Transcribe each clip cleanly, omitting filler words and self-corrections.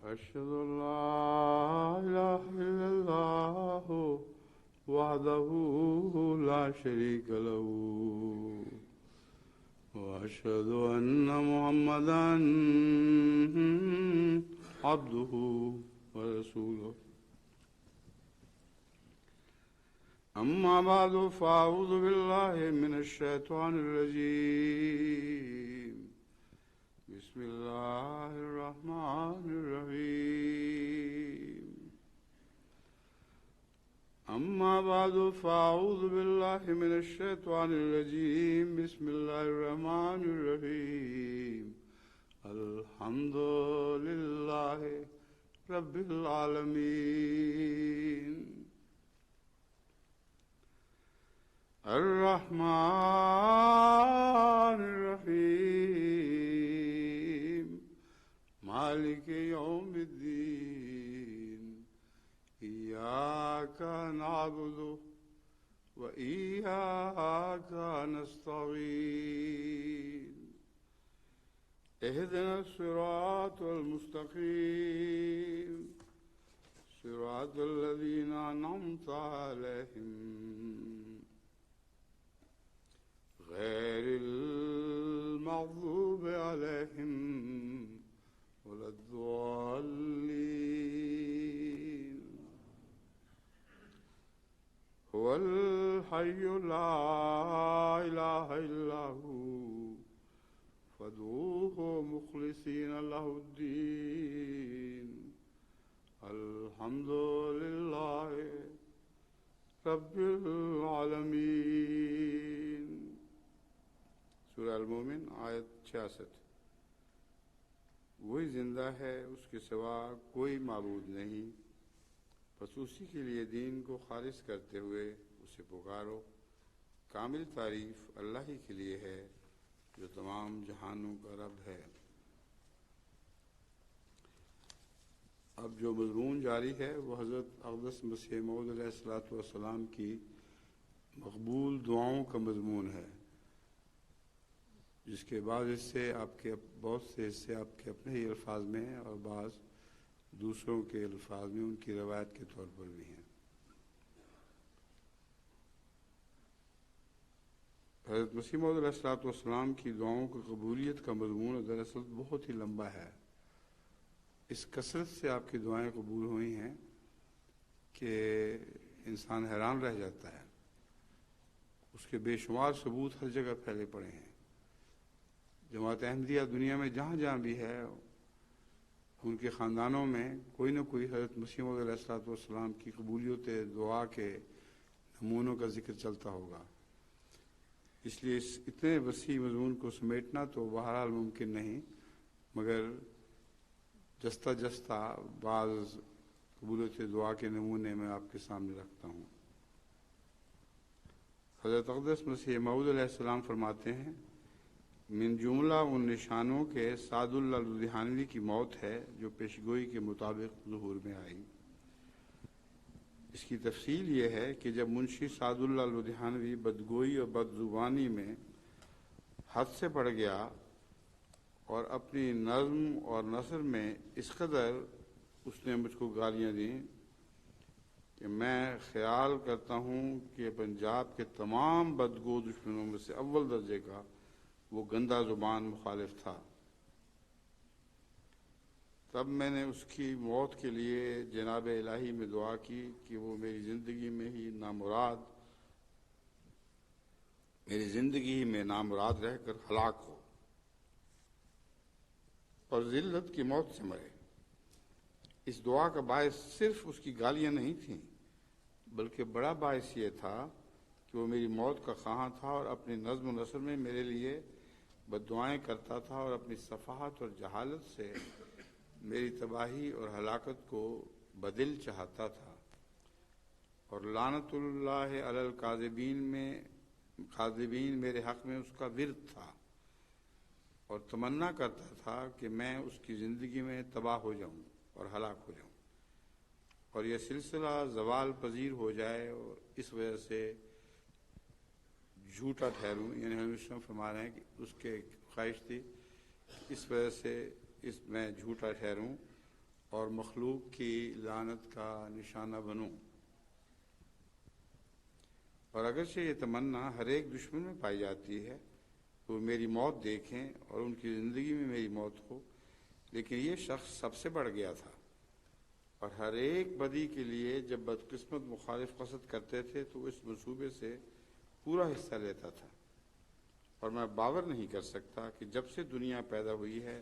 أشهد أن لا إله إلا الله وحده لا شريك له وأشهد أن محمدا عبده ورسوله أما بعد فأعوذ بالله من الشيطان الرجيم بسم الله الرحمن الرحيم أما بعد فأعوذ بالله من الشيطان الرجيم بسم الله الرحمن الرحيم الحمد لله رب العالمين الرحمن الرحيم مالك يوم الدين إياك نعبد وإياك نستعين اهدنا الصراط المستقيم صراط الذين أنعمت عليهم غير المغضوب عليهم ولا الضالين هو الحي لا إله إلا هو فادعوه مخلصين له الدين الحمد لله رب العالمين. سورہ المومن آیت 66. وہی زندہ ہے، اس کے سوا کوئی معبود نہیں، بس اسی کے لیے دین کو خالص کرتے ہوئے اسے پکارو. کامل تعریف اللہ ہی کے لیے ہے جو تمام جہانوں کا رب ہے. اب جو مضمون جاری ہے وہ حضرت اقدس مسیح موعود علیہ الصلوۃ والسلام کی مقبول دعاؤں کا مضمون ہے، جس کے بعض حصے بہت سے حصے آپ کے اپنے ہی الفاظ میں ہیں اور بعض دوسروں کے الفاظ میں ان کی روایت کے طور پر بھی ہیں. حضرت مسیح موعود علیہ الصلوۃ والسلام کی دعاؤں کی قبولیت کا مضمون دراصل بہت ہی لمبا ہے. اس کثرت سے آپ کی دعائیں قبول ہوئی ہیں کہ انسان حیران رہ جاتا ہے. اس کے بے شمار ثبوت ہر جگہ پھیلے پڑے ہیں. جماعت احمدیہ دنیا میں جہاں جہاں بھی ہے ان کے خاندانوں میں کوئی نہ کوئی حضرت مسیح موعود علیہ الصلوۃ والسلام کی قبولیت دعا کے نمونوں کا ذکر چلتا ہوگا. اس لیے اس اتنے وسیع مضمون کو سمیٹنا تو بہرحال ممکن نہیں، مگر جستہ جستہ بعض قبولیت دعا کے نمونے میں آپ کے سامنے رکھتا ہوں. حضرت اقدس مسیح موعود علیہ السلام فرماتے ہیں، من جملہ ان نشانوں کے سعد اللہ لدھیانوی کی موت ہے جو پیشگوئی کے مطابق ظہور میں آئی. اس کی تفصیل یہ ہے کہ جب منشی سعد اللہ لدھیانوی بدگوئی اور بدزبانی میں حد سے بڑھ گیا اور اپنی نظم اور نثر میں اس قدر اس نے مجھ کو گالیاں دیں کہ میں خیال کرتا ہوں کہ پنجاب کے تمام بدگو دشمنوں میں سے اول درجے کا وہ گندہ زبان مخالف تھا. تب میں نے اس کی موت کے لیے جناب الہی میں دعا کی کہ وہ میری زندگی میں نامراد رہ کر ہلاک ہو اور ذلت کی موت سے مرے. اس دعا کا باعث صرف اس کی گالیاں نہیں تھیں، بلکہ بڑا باعث یہ تھا کہ وہ میری موت کا خواہاں تھا اور اپنی نظم و نثر میں میرے لیے بددعائیں کرتا تھا اور اپنی صفحات اور جہالت سے میری تباہی اور ہلاکت کو بدل چاہتا تھا. اور لعنت اللہ علی الکاذبین میرے حق میں اس کا ورد تھا اور تمنا کرتا تھا کہ میں اس کی زندگی میں تباہ ہو جاؤں اور ہلاک ہو جاؤں اور یہ سلسلہ زوال پذیر ہو جائے اور اس وجہ سے جھوٹا ٹھہروں. یعنی ہم فرما رہے ہیں کہ اس کے خواہش تھی اس وجہ سے میں جھوٹا ٹھہروں اور مخلوق کی لعنت کا نشانہ بنوں۔ اور اگرچہ یہ تمنا ہر ایک دشمن میں پائی جاتی ہے کہ وہ میری موت دیکھیں اور ان کی زندگی میں میری موت ہو، لیکن یہ شخص سب سے بڑھ گیا تھا، اور ہر ایک بدی کے لیے جب بدقسمت مخالف قصد کرتے تھے تو اس منصوبے سے پورا حصہ لیتا تھا۔ اور میں باور نہیں کر سکتا کہ جب سے دنیا پیدا ہوئی ہے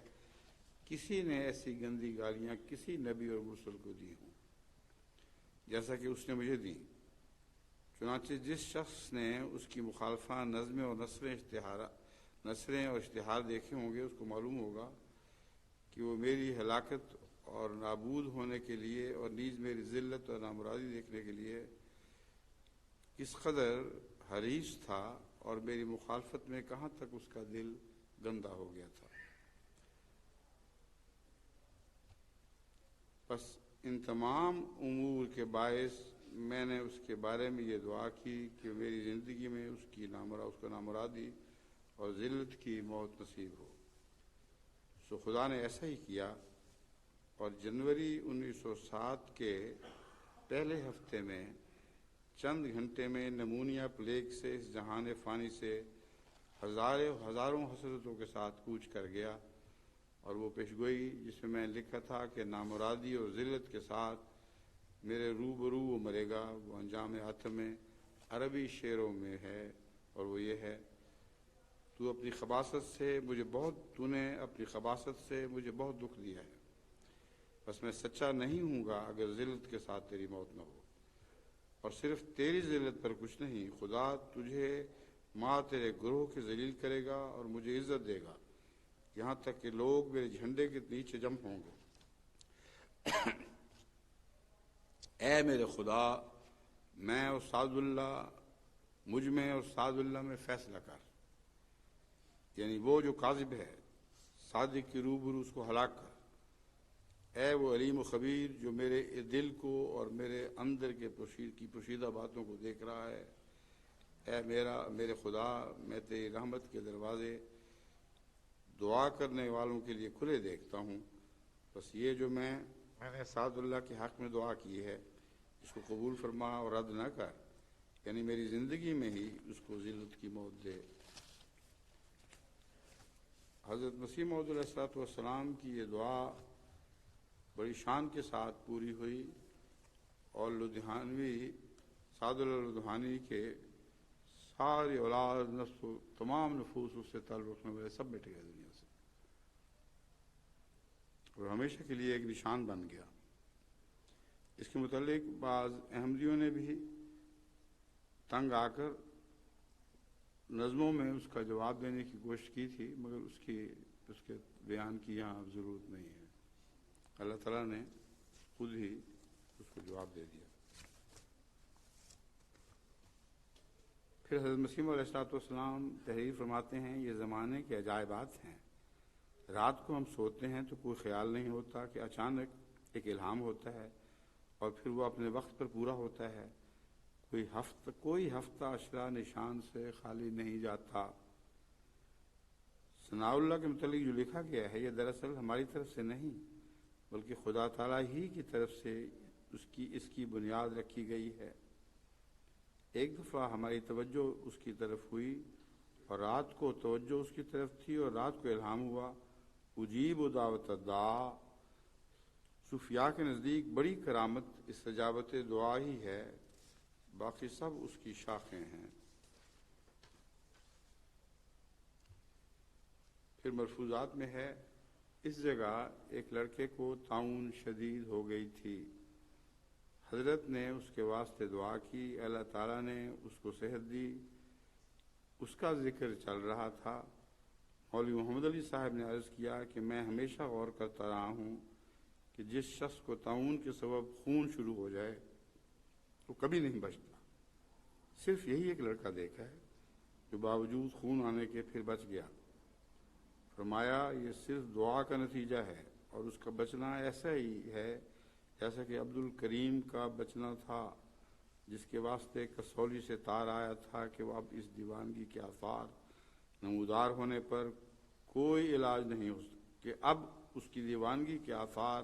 کسی نے ایسی گندی گالیاں کسی نبی اور مرسل کو دی ہوں جیسا کہ اس نے مجھے دیں۔ چنانچہ جس شخص نے اس کی مخالفہ نظمیں اور نثریں اور اشتہار دیکھے ہوں گے، اس کو معلوم ہوگا کہ وہ میری ہلاکت اور نابود ہونے کے لیے اور نیز میری ذلت اور نامرادی دیکھنے کے لیے کس قدر حریص تھا اور میری مخالفت میں کہاں تک اس کا دل گندا ہو گیا تھا۔ بس ان تمام امور کے باعث میں نے اس کے بارے میں یہ دعا کی کہ میری زندگی میں اس کو نامرادی اور ذلت کی موت نصیب ہو۔ سو خدا نے ایسا ہی کیا، اور جنوری 1907 کے پہلے ہفتے میں چند گھنٹے میں نمونیا پلیگ سے اس جہان فانی سے ہزاروں حسرتوں کے ساتھ کوچ کر گیا، اور وہ پیشگوئی جس میں لکھا تھا کہ نامرادی اور ذلت کے ساتھ میرے روبرو وہ مرے گا، وہ انجام آتم میں عربی شعروں میں ہے، اور وہ یہ ہے: تو نے اپنی خباثت سے مجھے بہت دکھ دیا ہے، بس میں سچا نہیں ہوں گا اگر ذلت کے ساتھ تیری موت نہ ہو۔ اور صرف تیری ذلت پر کچھ نہیں، خدا تجھے ماں تیرے گروہ کے ذلیل کرے گا اور مجھے عزت دے گا، یہاں تک کہ لوگ میرے جھنڈے کے نیچے جم ہوں گے۔ اے میرے خدا، میں مجھ میں اور سعد اللہ میں فیصلہ کر، یعنی وہ جو کاذب ہے صادق کی روبرو اس کو ہلاک کر۔ اے وہ علیم و خبیر جو میرے دل کو اور میرے اندر کی پوشیدہ باتوں کو دیکھ رہا ہے۔ اے میرے خدا، میں تیری رحمت کے دروازے دعا کرنے والوں کے لیے کھلے دیکھتا ہوں، بس یہ جو میں نے سعد اللہ کے حق میں دعا کی ہے اس کو قبول فرما اور رد نہ کر، یعنی میری زندگی میں ہی اس کو ذلت کی موت دے۔ حضرت مسیح موعود علیہ السلام کی یہ دعا بڑی شان کے ساتھ پوری ہوئی، اور سعد اللہ لدھیانوی کے ساری اولاد تمام نفوس اس سے تعلق رکھنے والے سب مٹ گئے دنیا سے، اور ہمیشہ کے لیے ایک نشان بن گیا۔ اس کے متعلق بعض احمدیوں نے بھی تنگ آ کر نظموں میں اس کا جواب دینے کی کوشش کی تھی، مگر اس کے بیان کی یہاں ضرورت نہیں ہے۔ اللہ تعالیٰ نے خود ہی اس کو جواب دے دیا۔ پھر حضرت مسیح علیہ السلام تحریر فرماتے ہیں: یہ زمانے کے عجائبات ہیں۔ رات کو ہم سوتے ہیں تو کوئی خیال نہیں ہوتا کہ اچانک ایک الہام ہوتا ہے اور پھر وہ اپنے وقت پر پورا ہوتا ہے۔ کوئی ہفتہ عشرہ نشان سے خالی نہیں جاتا۔ ثناء اللہ کے متعلق جو لکھا گیا ہے یہ دراصل ہماری طرف سے نہیں بلکہ خدا تعالیٰ ہی کی طرف سے اس کی بنیاد رکھی گئی ہے۔ ایک دفعہ ہماری توجہ اس کی طرف ہوئی اور رات کو توجہ اس کی طرف تھی، اور رات کو الہام ہوا: اجیب دعوت الداع۔ صوفیاء کے نزدیک بڑی کرامت استجابت دعا ہی ہے، باقی سب اس کی شاخیں ہیں۔ پھر ملفوظات میں ہے: اس جگہ ایک لڑکے کو طاعون شدید ہو گئی تھی، حضرت نے اس کے واسطے دعا کی، اللہ تعالیٰ نے اس کو صحت دی، اس کا ذکر چل رہا تھا۔ مولوی محمد علی صاحب نے عرض کیا کہ میں ہمیشہ غور کرتا رہا ہوں کہ جس شخص کو طاعون کے سبب خون شروع ہو جائے وہ کبھی نہیں بچتا، صرف یہی ایک لڑکا دیکھا ہے جو باوجود خون آنے کے پھر بچ گیا۔ فرمایا یہ صرف دعا کا نتیجہ ہے، اور اس کا بچنا ایسا ہی ہے جیسا کہ عبد الکریم کا بچنا تھا، جس کے واسطے کسولی سے تار آیا تھا کہ وہ اب اس دیوانگی کے آثار نمودار ہونے پر کوئی علاج نہیں ہو کہ اب اس کی دیوانگی کے آثار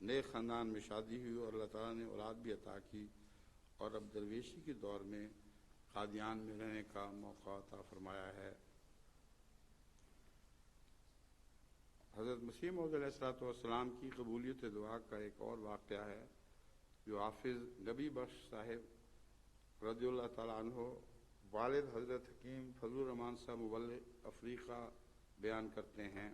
نئے خاندان میں شادی ہوئی اور اللہ تعالیٰ نے اولاد بھی عطا کی، اور اب درویشی کے دور میں قادیان میں رہنے کا موقع عطا فرمایا ہے۔ حضرت مسیح موعود علیہ السلام کی قبولیت دعا کا ایک اور واقعہ ہے جو حافظ نبی بخش صاحب رضی اللہ تعالیٰ عنہ والد حضرت حکیم فضل الرحمان صاحب مبلغ افریقہ بیان کرتے ہیں۔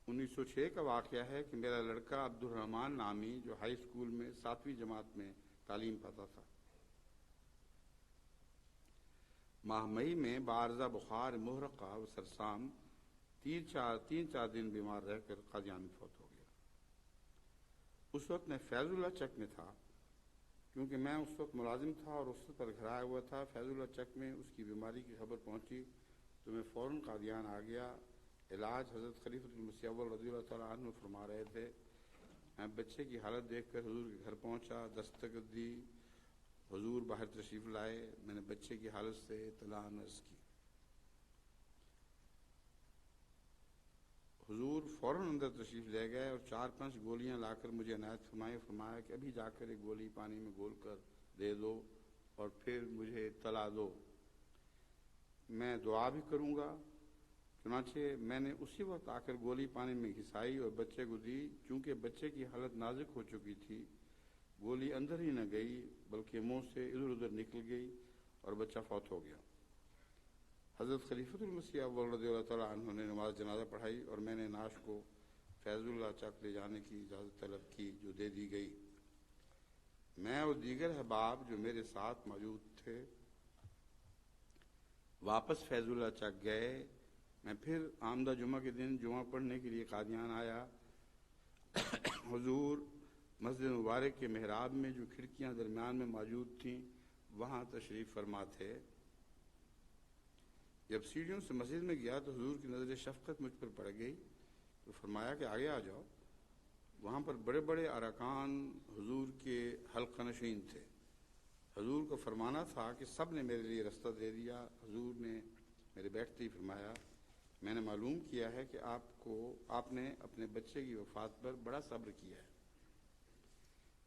1906 کا واقعہ ہے کہ میرا لڑکا عبد الرحمان نامی جو ہائی اسکول میں 7ویں جماعت میں تعلیم پاتا تھا، ماہ مئی میں بعارضہ بخار محرقہ و سرسام تین چار دن بیمار رہ کر قادیان میں فوت ہو گیا۔ اس وقت میں فیض اللہ چک میں تھا، کیونکہ میں اس وقت ملازم تھا اور اس پر گھر آیا ہوا تھا۔ فیض اللہ چک میں اس کی بیماری کی خبر پہنچی تو میں فوراً قادیان آ گیا۔ علاج حضرت خلیفۃ المسیح اول رضی اللہ تعالیٰ عنہ فرما رہے تھے۔ میں بچے کی حالت دیکھ کر حضور کے گھر پہنچا، دستک دی، حضور باہر تشریف لائے۔ میں نے بچے کی حالت سے اطلاع عرض کی، حضور فوراً اندر تشریف لے گئے اور 4-5 گولیاں لا کر مجھے عنایت فرمایا کہ ابھی جا کر ایک گولی پانی میں گھول کر دے دو اور پھر مجھے اطلاع دو، میں دعا بھی کروں گا۔ چنانچہ میں نے اسی وقت آ کر گولی پانی میں گھسائی اور بچے کو دی۔ چونکہ بچے کی حالت نازک ہو چکی تھی، گولی اندر ہی نہ گئی بلکہ منہ سے ادھر ادھر نکل گئی اور بچہ فوت ہو گیا۔ حضرت خلیفۃ المسیح اول رضی اللہ تعالیٰ عنہ نے نماز جنازہ پڑھائی اور میں نے نعش کو فیض اللہ چک لے جانے کی اجازت طلب کی، جو دے دی گئی۔ میں اور دیگر احباب جو میرے ساتھ موجود تھے واپس فیض اللہ چک گئے۔ میں پھر آمدہ جمعہ کے دن جمعہ پڑھنے کے لیے قادیان آیا۔ حضور مسجد مبارک کے محراب میں جو کھڑکیاں درمیان میں موجود تھیں وہاں تشریف فرما تھے۔ جب سیڑھیوں سے مسجد میں گیا تو حضور کی نظر شفقت مجھ پر پڑ گئی تو فرمایا کہ آگے آ جاؤ۔ وہاں پر بڑے بڑے ارکان حضور کے حلقہ نشین تھے۔ حضور کو فرمانا تھا کہ سب نے میرے لیے رستہ دے دیا۔ حضور نے میرے بیٹھتے ہی فرمایا، میں نے معلوم کیا ہے کہ آپ نے اپنے بچے کی وفات پر بڑا صبر کیا ہے۔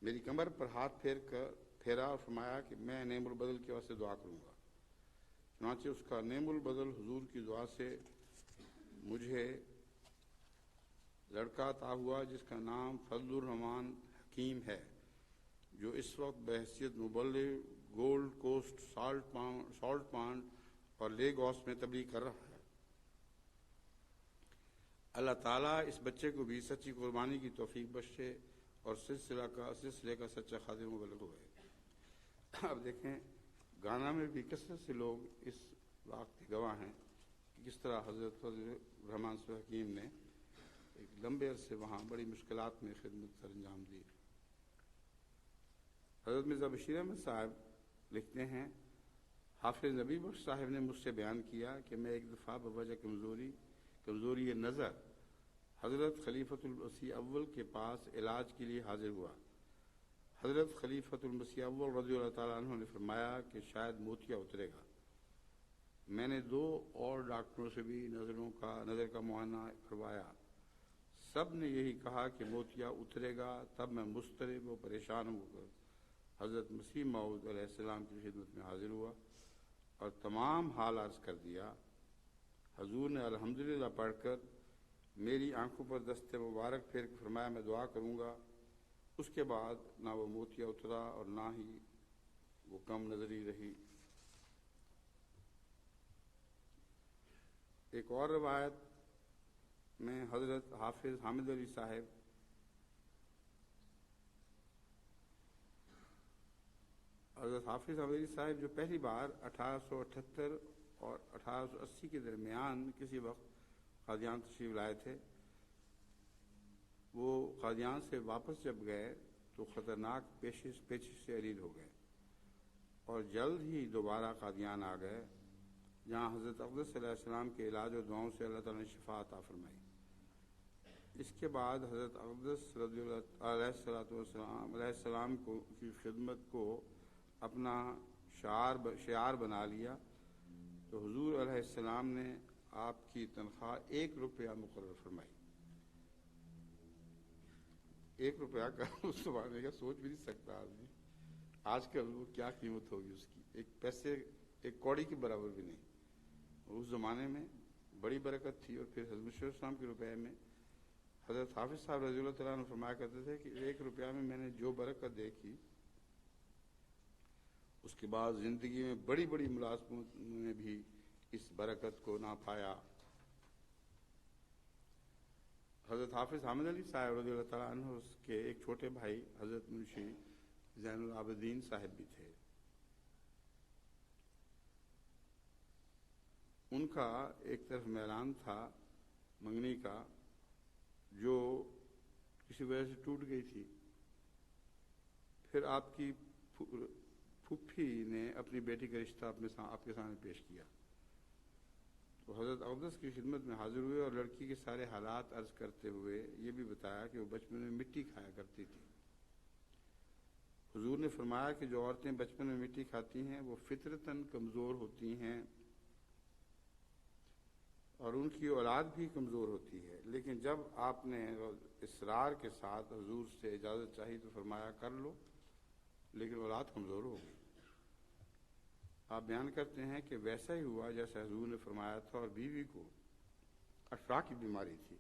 میری کمر پر ہاتھ پھیرا اور فرمایا کہ میں نعم البدل کے واسطے دعا کروں گا۔ چنانچہ اس کا نعم البدل حضور کی دعا سے مجھے لڑکا عطا ہوا جس کا نام فضل الرحمان حکیم ہے، جو اس وقت بحیثیت مبلغ گولڈ کوسٹ، سالٹ پانڈ اور لیگوس میں تبلیغ کر رہا ہے۔ اللہ تعالیٰ اس بچے کو بھی سچی قربانی کی توفیق بخشے اور سلسلے کا سچا خادم مبلغ ہوئے۔ اب دیکھیں، گانا میں بھی کثرت سے لوگ اس واقعے کے گواہ ہیں کہ کس طرح حضرت فضل الرحمان صاحب حکیم نے ایک لمبے عرصے وہاں بڑی مشکلات میں خدمت سر انجام دی۔ حضرت مرزا بشیر احمد صاحب لکھتے ہیں، حافظ نبی بخش صاحب نے مجھ سے بیان کیا کہ میں ایک دفعہ بوجہ کمزوری نظر حضرت خلیفۃ المسیح اول کے پاس علاج کے لیے حاضر ہوا۔ حضرت خلیفۃ المسیح اول رضی اللہ تعالیٰ عنہ نے فرمایا کہ شاید موتیا اترے گا۔ میں نے 2 اور ڈاکٹروں سے بھی نظر کا معائنہ کروایا، سب نے یہی کہا کہ موتیا اترے گا۔ تب میں مضطرب و پریشان ہو کر حضرت مسیح موعود علیہ السلام کی خدمت میں حاضر ہوا اور تمام حال عرض کر دیا۔ حضور نے الحمدللہ پڑھ کر میری آنکھوں پر دست مبارک پھیر کے فرمایا میں دعا کروں گا۔ اس کے بعد نہ وہ موتیا اترا اور نہ ہی وہ کم نظری رہی۔ ایک اور روایت میں حضرت حافظ حامد علی صاحب جو پہلی بار 1878 اور 1880 کے درمیان کسی وقت قادیان تشریف لائے تھے، وہ قادیان سے واپس جب گئے تو خطرناک پیچش سے علیل ہو گئے اور جلد ہی دوبارہ قادیان آ گئے، جہاں حضرت اقدس علیہ السلام کے علاج و دعاؤں سے اللہ تعالیٰ نے شفا عطا فرمائی۔ اس کے بعد حضرت اقدس رضی اللہ علیہ السلام کی خدمت کو اپنا شعار بنا لیا تو حضور علیہ السلام نے آپ کی تنخواہ 1 روپیہ مقرر فرمائی۔ 1 روپیہ کا اس زمانے کا سوچ بھی نہیں سکتا آدمی. آج کل وہ کیا قیمت ہوگی اس کی، ایک پیسے ایک کوڑی کے برابر بھی نہیں. اس زمانے میں بڑی برکت تھی. اور پھر حضرت مسیح السلام کے روپے میں حضرت حافظ صاحب رضی اللہ تعالیٰ عنہ فرمایا کرتے تھے کہ 1 روپیہ میں میں نے جو برکت دیکھی اس کے بعد زندگی میں بڑی بڑی ملازمت میں بھی اس برکت کو نہ پایا. حضرت حافظ حامد علی صاحب رضی اللہ تعالیٰ عنہ اس کے ایک چھوٹے بھائی حضرت منشی زین العابدین صاحب بھی تھے. ان کا ایک طرف میلان تھا منگنی کا جو کسی وجہ سے ٹوٹ گئی تھی. پھر آپ کی پھوپھی نے اپنی بیٹی کا رشتہ آپ کے سامنے پیش کیا. تو حضرت اقدس کی خدمت میں حاضر ہوئے اور لڑکی کے سارے حالات عرض کرتے ہوئے یہ بھی بتایا کہ وہ بچپن میں مٹی کھایا کرتی تھی. حضور نے فرمایا کہ جو عورتیں بچپن میں مٹی کھاتی ہیں وہ فطرتاً کمزور ہوتی ہیں اور ان کی اولاد بھی کمزور ہوتی ہے. لیکن جب آپ نے اصرار کے ساتھ حضور سے اجازت چاہی تو فرمایا کر لو، لیکن اولاد کمزور ہو گئی. آپ بیان کرتے ہیں کہ ویسا ہی ہوا جیسے حضور نے فرمایا تھا، اور بیوی کو اشرا کی بیماری تھی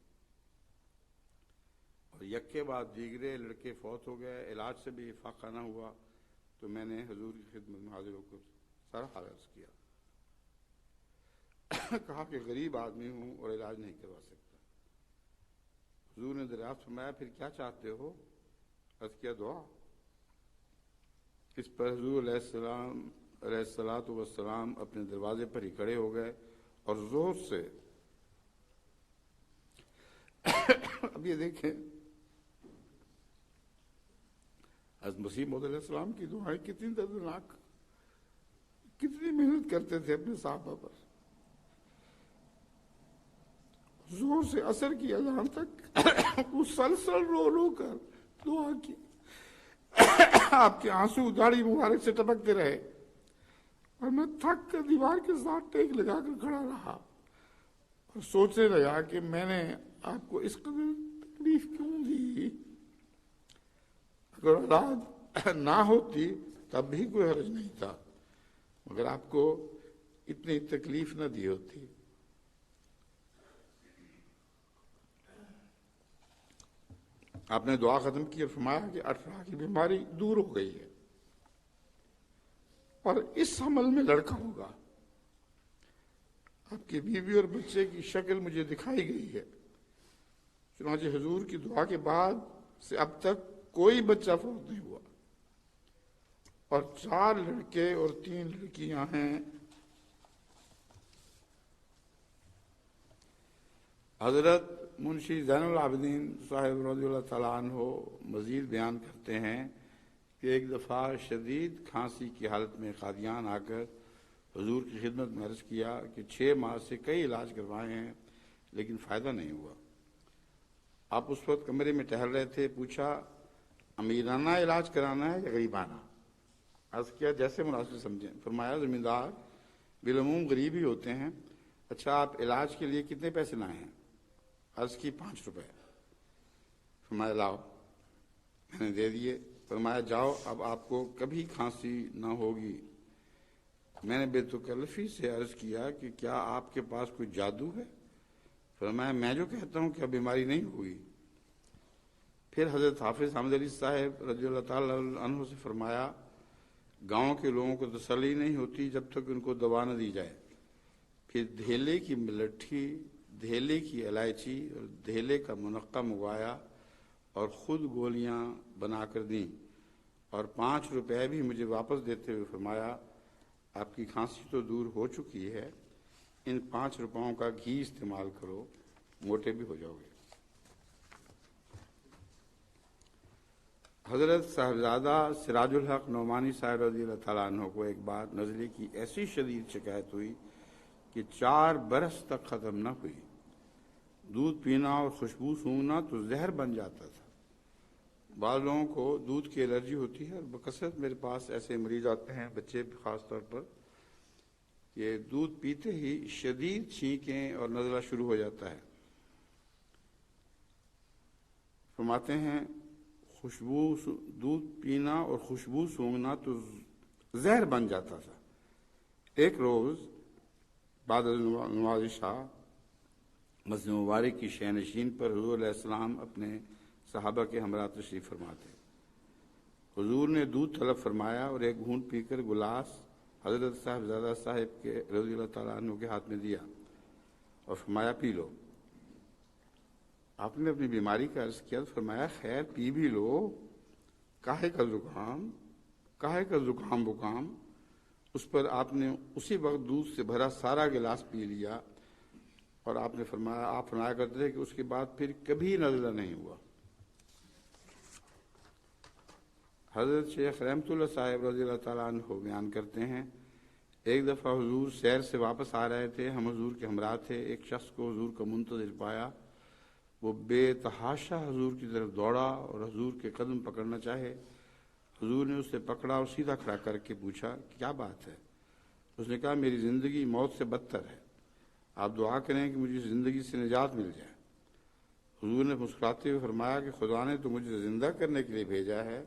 اور یکے بعد دیگرے لڑکے فوت ہو گئے. علاج سے بھی افاقہ نہ ہوا تو میں نے حضور کی خدمت میں حاضر ہو کر سارا حال عرض کیا. کہا کہ غریب آدمی ہوں اور علاج نہیں کروا سکتا. حضور نے دریافت فرمایا پھر کیا چاہتے ہو؟ عرض کیا دعا. اس پر حضور علیہ السلام اپنے دروازے پر ہی کھڑے ہو گئے اور زور سے اب یہ دیکھیں حضرت مسیح موعود علیہ السلام کی دعائیں کتنی دردناک، کتنی محنت کرتے تھے اپنے صحابہ پر. زور سے عصر کی اذان تک مسلسل رو رو کر دعا کی. آپ کے آنسو داڑھی مبارک سے ٹپکتے رہے اور میں تھک کر دیوار کے ساتھ ٹیک لگا کر کھڑا رہا اور سوچنے لگا کہ میں نے آپ کو اس قدر تکلیف کیوں دی. اگر اولاد نہ ہوتی تب بھی کوئی حرج نہیں تھا، مگر آپ کو اتنی تکلیف نہ دی ہوتی. آپ نے دعا ختم کی اور فرمایا کہ اشرا کی بیماری دور ہو گئی ہے اور اس حمل میں لڑکا ہوگا. آپ کی بیوی اور بچے کی شکل مجھے دکھائی گئی ہے. چنانچہ حضور کی دعا کے بعد سے اب تک کوئی بچہ فوت نہیں ہوا اور 4 لڑکے اور 3 لڑکیاں ہیں. حضرت منشی زین العابدین صاحب رضی اللہ تعالیٰ عنہ مزید بیان کرتے ہیں کہ ایک دفعہ شدید کھانسی کی حالت میں قادیان آ کر حضور کی خدمت میں عرض کیا کہ 6 ماہ سے کئی علاج کروائے ہیں لیکن فائدہ نہیں ہوا. آپ اس وقت کمرے میں ٹہل رہے تھے. پوچھا امیرانہ علاج کرانا ہے یا غریبانہ؟ عرض کیا جیسے مناسب سمجھیں. فرمایا زمیندار بالعموم غریب ہی ہوتے ہیں. اچھا آپ علاج کے لیے کتنے پیسے لائے ہیں؟ عرض کی 5 روپے. فرمایا لاؤ. میں نے دے دیے. فرمایا جاؤ اب آپ کو کبھی کھانسی نہ ہوگی. میں نے بے تکلفی سے عرض کیا کہ کیا آپ کے پاس کوئی جادو ہے؟ فرمایا میں جو کہتا ہوں کہ اب بیماری نہیں ہوئی. پھر حضرت حافظ حامد علی صاحب رضی اللہ تعالیٰ عنہ سے فرمایا گاؤں کے لوگوں کو تسلی نہیں ہوتی جب تک ان کو دوا نہ دی جائے. پھر دھیلے کی ملٹھی، دھیلے کی الائچی اور دھیلے کا منقع منگوایا اور خود گولیاں بنا کر دیں اور 5 روپے بھی مجھے واپس دیتے ہوئے فرمایا آپ کی کھانسی تو دور ہو چکی ہے، ان 5 روپوں کا گھی استعمال کرو، موٹے بھی ہو جاؤ گے. حضرت صاحبزادہ سراج الحق نعمانی صاحب رضی اللہ تعالیٰ عنہ کو ایک بار نزلے کی ایسی شدید شکایت ہوئی کہ 4 برس تک ختم نہ ہوئی. دودھ پینا اور خوشبو سونگنا تو زہر بن جاتا تھا. بعض لوگوں کو دودھ کی الرجی ہوتی ہے اور بکثرت میرے پاس ایسے مریض آتے ہیں، بچے خاص طور پر، کہ دودھ پیتے ہی شدید چھینکیں اور نزلہ شروع ہو جاتا ہے. فرماتے ہیں دودھ پینا اور خوشبو سونگھنا تو زہر بن جاتا تھا۔ ایک روز بعد از نماز عشاء مسجد مبارک کی شینشین پر حضور علیہ السلام اپنے صحابہ کے ہمراہ تشریف فرما تھے۔ حضور نے دودھ طلب فرمایا اور ایک گھونٹ پی کر گلاس حضرت صاحبزادہ صاحب کے رضی اللہ تعالیٰ عنہ کے ہاتھ میں دیا اور فرمایا پی لو۔ آپ نے اپنی بیماری کا عرض کیا تو فرمایا خیر پی بھی لو، کاہے کا زکام بکام۔ اس پر آپ نے اسی وقت دودھ سے بھرا سارا گلاس پی لیا اور آپ فرمایا کرتے تھے کہ اس کے بعد پھر کبھی نزلہ نہیں ہوا۔ حضرت شیخ رحمت اللہ صاحب رضی اللہ تعالیٰ عنہ بیان کرتے ہیں، ایک دفعہ حضور سیر سے واپس آ رہے تھے، ہم حضور کے ہمراہ تھے۔ ایک شخص کو حضور کا منتظر پایا، وہ بے تحاشا حضور کی طرف دوڑا اور حضور کے قدم پکڑنا چاہے۔ حضور نے اسے پکڑا اور سیدھا کھڑا کر کے پوچھا کیا بات ہے؟ اس نے کہا میری زندگی موت سے بدتر ہے، آپ دعا کریں کہ مجھے زندگی سے نجات مل جائے۔ حضور نے مسکراتے ہوئے فرمایا کہ خدا نے تو مجھے زندہ کرنے کے لیے بھیجا ہے،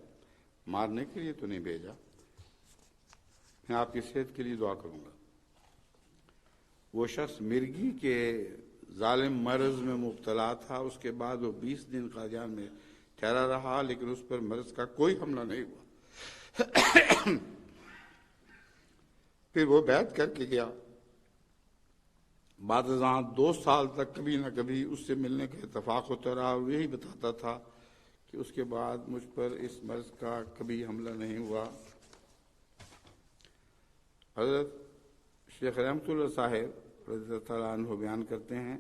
مارنے کے لیے تو نہیں بھیجا۔ میں آپ کی صحت کے لیے دعا کروں گا۔ وہ شخص مرگی کے ظالم مرض میں مبتلا تھا، اس کے بعد وہ 20 دن قادیان میں ٹھہرا رہا، لیکن اس پر مرض کا کوئی حملہ نہیں ہوا۔ پھر وہ بیعت کر کے گیا۔ بعد ازاں 2 سال تک کبھی نہ کبھی اس سے ملنے کا اتفاق ہوتا رہا اور یہی بتاتا تھا کہ اس کے بعد مجھ پر اس مرض کا کبھی حملہ نہیں ہوا۔ حضرت شیخ رحمت اللہ صاحب رضی اللہ تعالیٰ عنہ بیان کرتے ہیں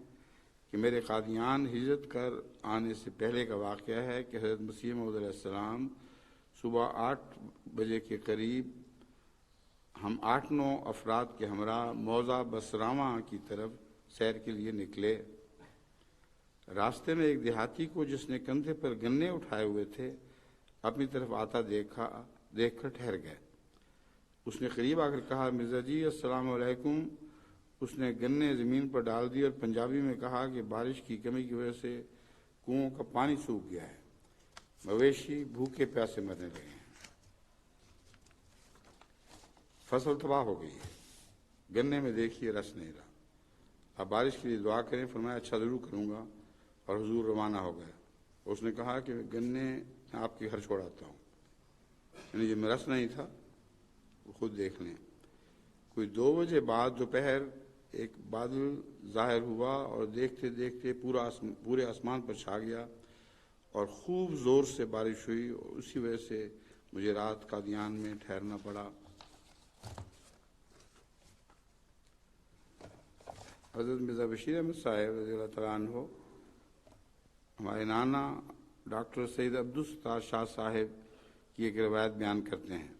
کہ میرے قادیان ہجرت کر آنے سے پہلے کا واقعہ ہے کہ حضرت مسیح موعود علیہ السلام صبح 8 بجے کے قریب ہم 8-9 افراد کے ہمراہ موضع بسراواں کی طرف سیر کے لیے نکلے۔ راستے میں ایک دیہاتی کو جس نے کندھے پر گنے اٹھائے ہوئے تھے اپنی طرف آتا دیکھ کر ٹھہر گئے۔ اس نے قریب آ کر کہا مرزا جی السلام علیکم۔ اس نے گنے زمین پر ڈال دی اور پنجابی میں کہا کہ بارش کی کمی کی وجہ سے کنوؤں کا پانی سوکھ گیا ہے، مویشی بھوکے پیاسے مرنے لگے ہیں، فصل تباہ ہو گئی ہے، گنے میں دیکھیے رس نہیں رہا، آپ بارش کے لیے دعا کریں۔ فرمایا اچھا ضرور کروں گا، اور حضور روانہ ہو گئے۔ اس نے کہا کہ گنے آپ کے گھر چھوڑاتا ہوں، یعنی یہ میں رس نہیں تھا، وہ خود دیکھ لیں۔ کوئی 2 بجے بعد دوپہر ایک بادل ظاہر ہوا اور دیکھتے دیکھتے پورے آسمان پر چھا گیا اور خوب زور سے بارش ہوئی، اور اسی وجہ سے مجھے رات قادیان میں ٹھہرنا پڑا۔ حضرت مرزا بشیر احمد صاحب رضی اللہ تعالیٰ عنہ ہمارے نانا ڈاکٹر سید عبدالستار شاہ صاحب کی ایک روایت بیان کرتے ہیں۔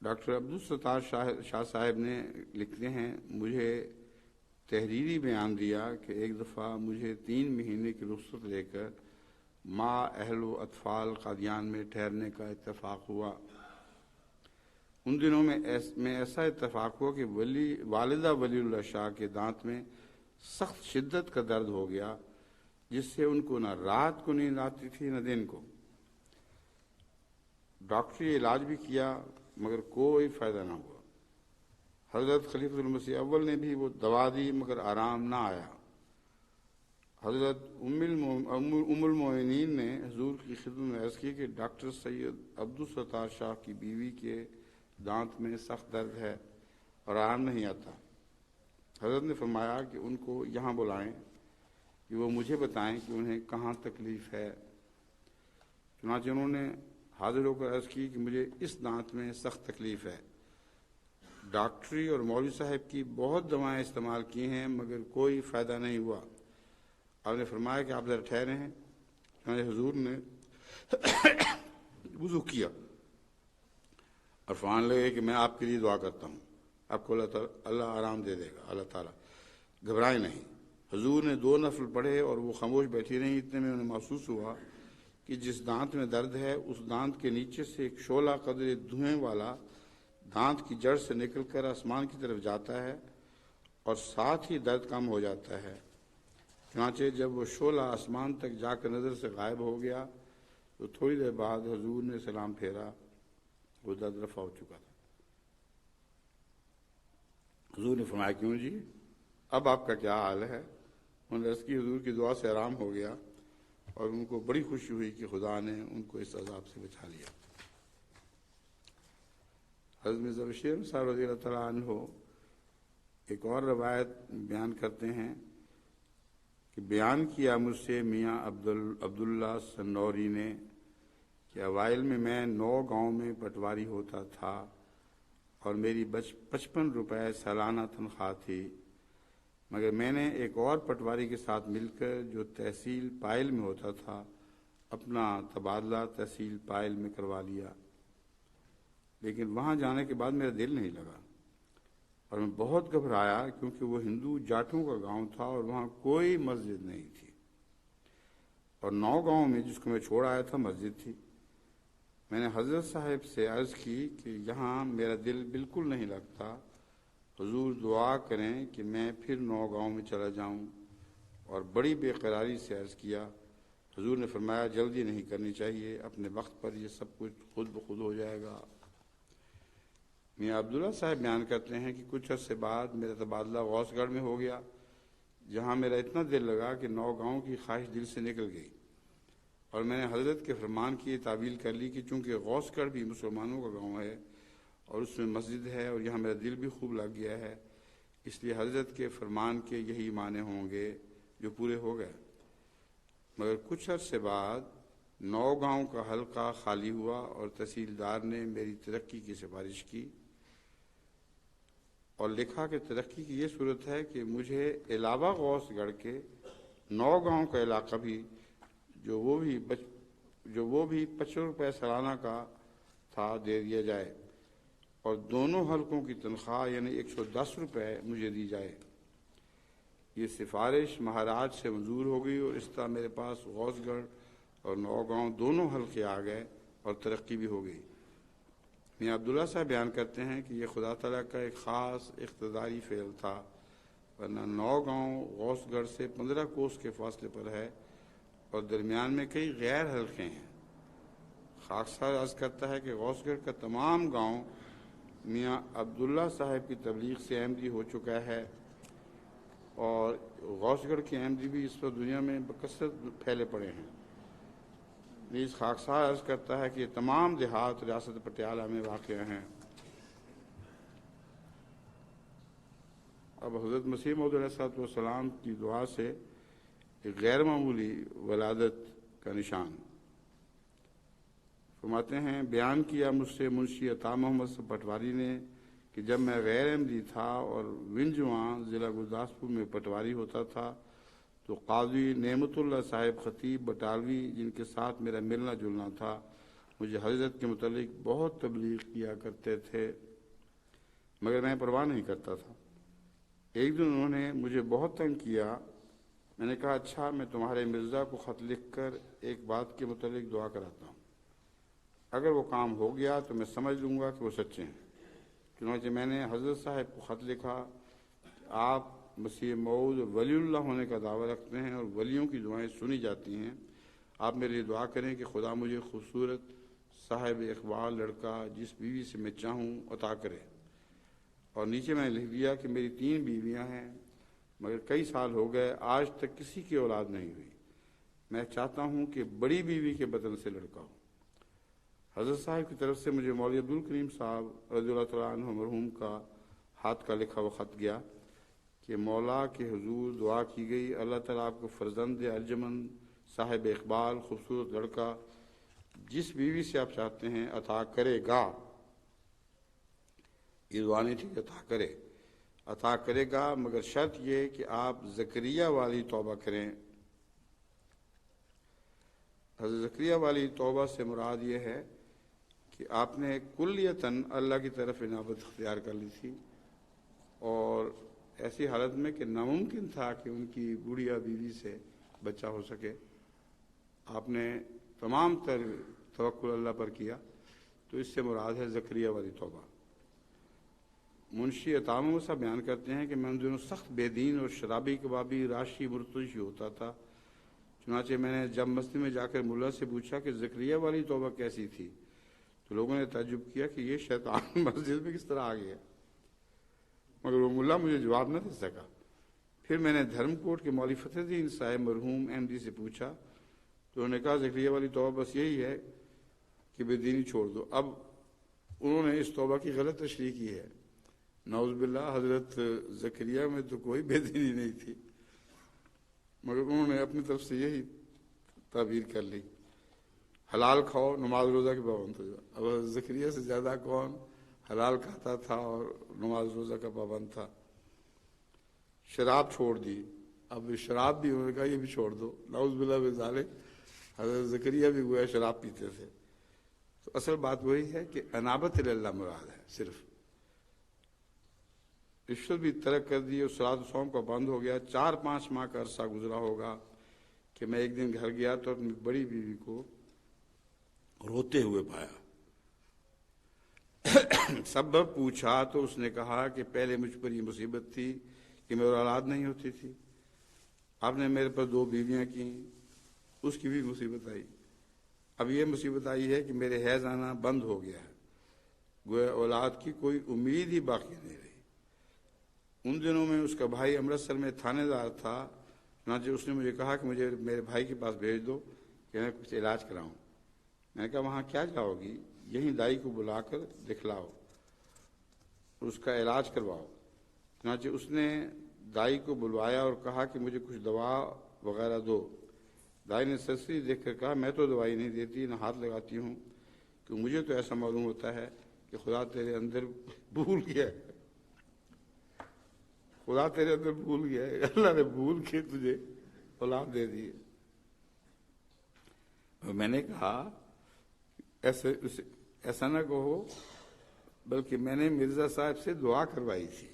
ڈاکٹر عبدالستار شاہ صاحب نے لکھتے ہیں مجھے تحریری بیان دیا کہ ایک دفعہ مجھے 3 مہینے کی رخصت لے کر ماں اہل و اطفال قادیان میں ٹھہرنے کا اتفاق ہوا۔ ان دنوں میں ایسا اتفاق ہوا کہ والدہ ولی اللہ شاہ کے دانت میں سخت شدت کا درد ہو گیا، جس سے ان کو نہ رات کو نیند آتی تھی نہ دن کو۔ ڈاکٹری علاج بھی کیا مگر کوئی فائدہ نہ ہوا۔ حضرت خلیفۃ المسیح اول نے بھی وہ دوا دی مگر آرام نہ آیا۔ حضرت ام المؤمنین نے حضور کی خدمت میں عرض کی کہ ڈاکٹر سید عبدالستار شاہ کی بیوی کے دانت میں سخت درد ہے اور آرام نہیں آتا۔ حضرت نے فرمایا کہ ان کو یہاں بلائیں کہ وہ مجھے بتائیں کہ انہیں کہاں تکلیف ہے۔ چنانچہ انہوں نے حاضر ہو کر عرض کی کہ مجھے اس دانت میں سخت تکلیف ہے، ڈاکٹری اور مولوی صاحب کی بہت دوائیں استعمال کی ہیں مگر کوئی فائدہ نہیں ہوا۔ آپ نے فرمایا کہ آپ ذرا ٹھہرے ہیں۔ حضور نے وضو کیا اور فرمان لگے کہ میں آپ کے لیے دعا کرتا ہوں، آپ کو اللہ آرام دے دے گا، اللہ تعالیٰ، گھبرائیں نہیں۔ حضور نے 2 نفل پڑھے اور وہ خاموش بیٹھی رہیں۔ اتنے میں انہیں محسوس ہوا کہ جس دانت میں درد ہے اس دانت کے نیچے سے ایک شعلہ قدر دھوئیں والا دانت کی جڑ سے نکل کر آسمان کی طرف جاتا ہے اور ساتھ ہی درد کم ہو جاتا ہے۔ چنانچہ جب وہ شعلہ آسمان تک جا کر نظر سے غائب ہو گیا تو تھوڑی دیر بعد حضور نے سلام پھیرا، وہ درد رفع ہو چکا تھا۔ حضور نے فرمایا کیوں جی، اب آپ کا کیا حال ہے؟ انہوں نے عرض کی حضور کی دعا سے آرام ہو گیا اور ان کو بڑی خوشی ہوئی کہ خدا نے ان کو اس عذاب سے بچا لیا۔ حضرت مرزا بشیر صاحب رضی اللہ تعالیٰ عنہ ایک اور روایت بیان کرتے ہیں کہ بیان کیا مجھ سے میاں عبداللہ سنوری نے کہ اوائل میں 9 گاؤں میں پٹواری ہوتا تھا اور میری 55 روپے سالانہ تنخواہ تھی، مگر میں نے ایک اور پٹواری کے ساتھ مل کر جو تحصیل پائل میں ہوتا تھا اپنا تبادلہ تحصیل پائل میں کروا لیا، لیکن وہاں جانے کے بعد میرا دل نہیں لگا اور میں بہت گھبرایا کیونکہ وہ ہندو جاٹوں کا گاؤں تھا اور وہاں کوئی مسجد نہیں تھی، اور 9 گاؤں میں جس کو میں چھوڑ آیا تھا مسجد تھی۔ میں نے حضرت صاحب سے عرض کی کہ یہاں میرا دل بالکل نہیں لگتا، حضور دعا کریں کہ میں پھر 9 گاؤں میں چلا جاؤں، اور بڑی بے قراری سے عرض کیا۔ حضور نے فرمایا جلدی نہیں کرنی چاہیے، اپنے وقت پر یہ سب کچھ خود بخود ہو جائے گا۔ میاں عبداللہ صاحب بیان کرتے ہیں کہ کچھ عرصے بعد میرا تبادلہ غوث گڑھ میں ہو گیا، جہاں میرا اتنا دل لگا کہ 9 گاؤں کی خواہش دل سے نکل گئی، اور میں نے حضرت کے فرمان کی یہ تعویل کر لی کہ چونکہ غوث گڑھ بھی مسلمانوں کا گاؤں ہے اور اس میں مسجد ہے اور یہاں میرا دل بھی خوب لگ گیا ہے، اس لیے حضرت کے فرمان کے یہی معنی ہوں گے جو پورے ہو گئے۔ مگر کچھ عرصے بعد 9 گاؤں کا حلقہ خالی ہوا اور تحصیلدار نے میری ترقی کی سفارش کی اور لکھا کہ ترقی کی یہ صورت ہے کہ مجھے علاوہ غوث گڑھ کے 9 گاؤں کا علاقہ بھی جو وہ بھی 55 روپے سالانہ کا تھا دے دیا جائے اور دونوں حلقوں کی تنخواہ یعنی 110 روپے مجھے دی جائے۔ یہ سفارش مہاراج سے منظور ہو گئی اور اس طرح میرے پاس غوث گڑھ اور 9 گاؤں دونوں حلقے آ گئے اور ترقی بھی ہو گئی۔ میاں عبداللہ صاحب بیان کرتے ہیں کہ یہ خدا تعالیٰ کا ایک خاص اقتداری فعل تھا، ورنہ 9 گاؤں غوث گڑھ سے 15 کوس کے فاصلے پر ہے اور درمیان میں کئی غیر حلقے ہیں۔ خاکسار عرض کرتا ہے کہ غوث گڑھ کا تمام گاؤں میاں عبداللہ صاحب کی تبلیغ سے احمدی ہو چکا ہے، اور غوث گڑھ کی احمدی بھی اس وقت دنیا میں بکثرت پھیلے پڑے ہیں۔ نیز خاکسار عرض کرتا ہے کہ یہ تمام دیہات ریاست پٹیالہ میں واقع ہیں۔ اب حضرت مسیح موعود علیہ السلام کی دعا سے ایک غیر معمولی ولادت کا نشان فرماتے ہیں، بیان کیا مجھ سے منشی عطا محمد پٹواری نے کہ جب میں غیر احمدی تھا اور ونجواں ضلع گرداسپور میں پٹواری ہوتا تھا تو قاضی نعمت اللہ صاحب خطیب بٹالوی جن کے ساتھ میرا ملنا جلنا تھا مجھے حضرت کے متعلق بہت تبلیغ کیا کرتے تھے، مگر میں پرواہ نہیں کرتا تھا۔ ایک دن انہوں نے مجھے بہت تنگ کیا۔ میں نے کہا اچھا، میں تمہارے مرزا کو خط لکھ کر ایک بات کے متعلق دعا کراتا ہوں، اگر وہ کام ہو گیا تو میں سمجھ لوں گا کہ وہ سچے ہیں۔ چنانچہ میں نے حضرت صاحب کو خط لکھا کہ آپ مسیح موعود ولی اللہ ہونے کا دعویٰ رکھتے ہیں اور ولیوں کی دعائیں سنی جاتی ہیں، آپ میرے لیے دعا کریں کہ خدا مجھے خوبصورت صاحب اقبال لڑکا جس بیوی سے میں چاہوں عطا کرے۔ اور نیچے میں نے لکھ دیا کہ میری 3 بیویاں ہیں، مگر کئی سال ہو گئے آج تک کسی کی اولاد نہیں ہوئی، میں چاہتا ہوں کہ بڑی بیوی کے بطن سے لڑکا ہو۔ حضرت صاحب کی طرف سے مجھے مولوی عبدالکریم صاحب رضی اللہ تعالیٰ عنہ مرحوم کا ہاتھ کا لکھا وہ خط گیا کہ مولا کے حضور دعا کی گئی، اللہ تعالیٰ آپ کو فرزند ارجمند صاحب اقبال خوبصورت لڑکا جس بیوی سے آپ چاہتے ہیں عطا کرے گا۔ یہ دعا نہیں تھی، عطا کرے گا، مگر شرط یہ کہ آپ زکریا والی توبہ کریں۔ حضرت زکریا والی توبہ سے مراد یہ ہے کہ آپ نے کلیتاً اللہ کی طرف انابت اختیار کر لی تھی، اور ایسی حالت میں کہ ناممکن تھا کہ ان کی بوڑھیا بیوی سے بچہ ہو سکے، آپ نے تمام تر توکل اللہ پر کیا، تو اس سے مراد ہے زکریا والی توبہ۔ منشی عطا محمد صاحب بیان کرتے ہیں کہ میں ان دنوں سخت بے دین اور شرابی کبابی راشی مرتشی ہوتا تھا. چنانچہ میں نے جب مسجد میں جا کر ملا سے پوچھا کہ زکریا والی توبہ کیسی تھی تو لوگوں نے تعجب کیا کہ یہ شیطان مسجد میں کس طرح آ گیا، مگر وہ ملا مجھے جواب نہ دے سکا. پھر میں نے دھرم کوٹ کے مولوی فتح الدین صاحب مرحوم احمدی سے پوچھا تو انہوں نے کہا زکریا والی توبہ بس یہی ہے کہ بے دینی چھوڑ دو. اب انہوں نے اس توبہ کی غلط تشریح کی ہے. نعوذ باللہ، حضرت زکریا میں تو کوئی بے دینی نہیں تھی، مگر انہوں نے اپنی طرف سے یہی تعبیر کر لی. حلال کھاؤ، نماز روزہ کے پابند ہو جاؤ. اب حضرت زکریا سے زیادہ کون حلال کھاتا تھا اور نماز روزہ کا پابند تھا. شراب چھوڑ دی. اب شراب بھی انہوں نے کہا یہ بھی چھوڑ دو. نعوذ باللہ من ذالک، حضرت زکریا بھی گویا شراب پیتے تھے. تو اصل بات وہی ہے کہ انابت اللہ مراد ہے. صرف رشوت بھی ترک کر دی اور صلاۃ و صوم کا بند ہو گیا. 4-5 ماہ کا عرصہ گزرا ہوگا کہ میں ایک دن گھر گیا تو اپنی بڑی بیوی کو روتے ہوئے پایا. سبب پوچھا تو اس نے کہا کہ پہلے مجھ پر یہ مصیبت تھی کہ میری اولاد نہیں ہوتی تھی، آپ نے میرے پر 2 بیویاں کی، اس کی بھی مصیبت آئی. اب یہ مصیبت آئی ہے کہ میرے حیض آنا بند ہو گیا ہے، گویا اولاد کی کوئی امید ہی باقی نہیں رہی. ان دنوں میں اس کا بھائی امرتسر میں تھانے دار تھا. چنانچہ اس نے مجھے کہا کہ مجھے میرے بھائی کے پاس بھیج دو کہ میں کچھ علاج کراؤں. میں نے کہا وہاں کیا جاؤ گی؟ یہیں دائی کو بلا کر دکھلاؤ اور اس کا علاج کرواؤ. چنانچہ اس نے دائی کو بلوایا اور کہا کہ مجھے کچھ دوا وغیرہ دو. دائی نے سرسری دیکھ کر کہا میں تو دوائی نہیں دیتی، نہ ہاتھ لگاتی ہوں، کہ مجھے تو ایسا معلوم ہوتا ہے کہ خدا تیرے اندر بھول گیا ہے، خدا تیرے اندر بھول گیا ہے، اللہ نے بھول کے تجھے اولاد دے دی. اور میں نے کہا ایسا نہ کہو، بلکہ میں نے مرزا صاحب سے دعا کروائی تھی.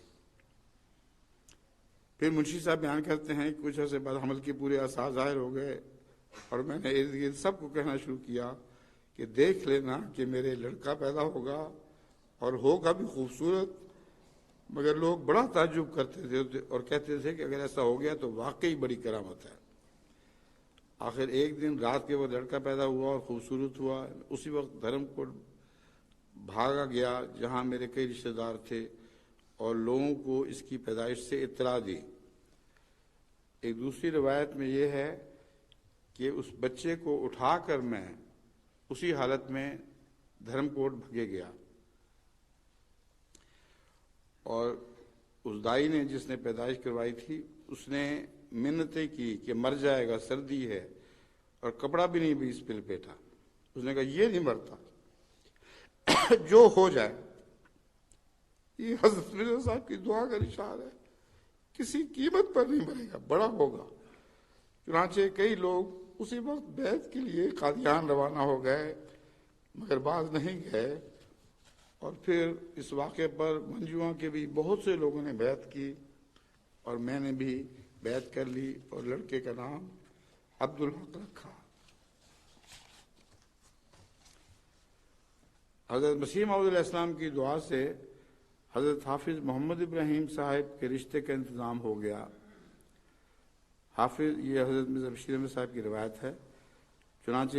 پھر منشی صاحب بیان کرتے ہیں کہ کچھ عرصے بعد حمل کے پورے آثار ظاہر ہو گئے اور میں نے ارد گرد سب کو کہنا شروع کیا کہ دیکھ لینا کہ میرے لڑکا پیدا ہوگا اور ہوگا بھی خوبصورت. مگر لوگ بڑا تعجب کرتے تھے اور کہتے تھے کہ اگر ایسا ہو گیا تو واقعی بڑی کرامت ہے. آخر ایک دن رات کے وقت لڑکا پیدا ہوا اور خوبصورت ہوا. اسی وقت دھرم کوٹ بھاگا گیا جہاں میرے کئی رشتہ دار تھے اور لوگوں کو اس کی پیدائش سے اطلاع دی. ایک دوسری روایت میں یہ ہے کہ اس بچے کو اٹھا کر میں اسی حالت میں دھرم کوٹ بھگے گیا اور اس دائی نے جس نے پیدائش کروائی تھی اس نے منتیں کی کہ مر جائے گا، سردی ہے، اور کپڑا بھی نہیں بھی اس پہ لپیٹا. اس نے کہا یہ نہیں مرتا، جو ہو جائے. یہ حضرت مرزا صاحب کی دعا کا نشان ہے، کسی قیمت پر نہیں مرے گا، بڑا ہوگا. چنانچہ کئی لوگ اسی وقت بیعت کے لیے قادیان روانہ ہو گئے مگر بعض نہیں گئے. اور پھر اس واقعے پر منجواں کے بھی بہت سے لوگوں نے بیعت کی اور میں نے بھی بیعت کر لی اور لڑکے کا نام عبدالحق رکھا. حضرت مسیح موعود علیہ السلام کی دعا سے حضرت حافظ محمد ابراہیم صاحب کے رشتے کا انتظام ہو گیا. حافظ یہ حضرت مرزا بشیر احمد صاحب کی روایت ہے. چنانچہ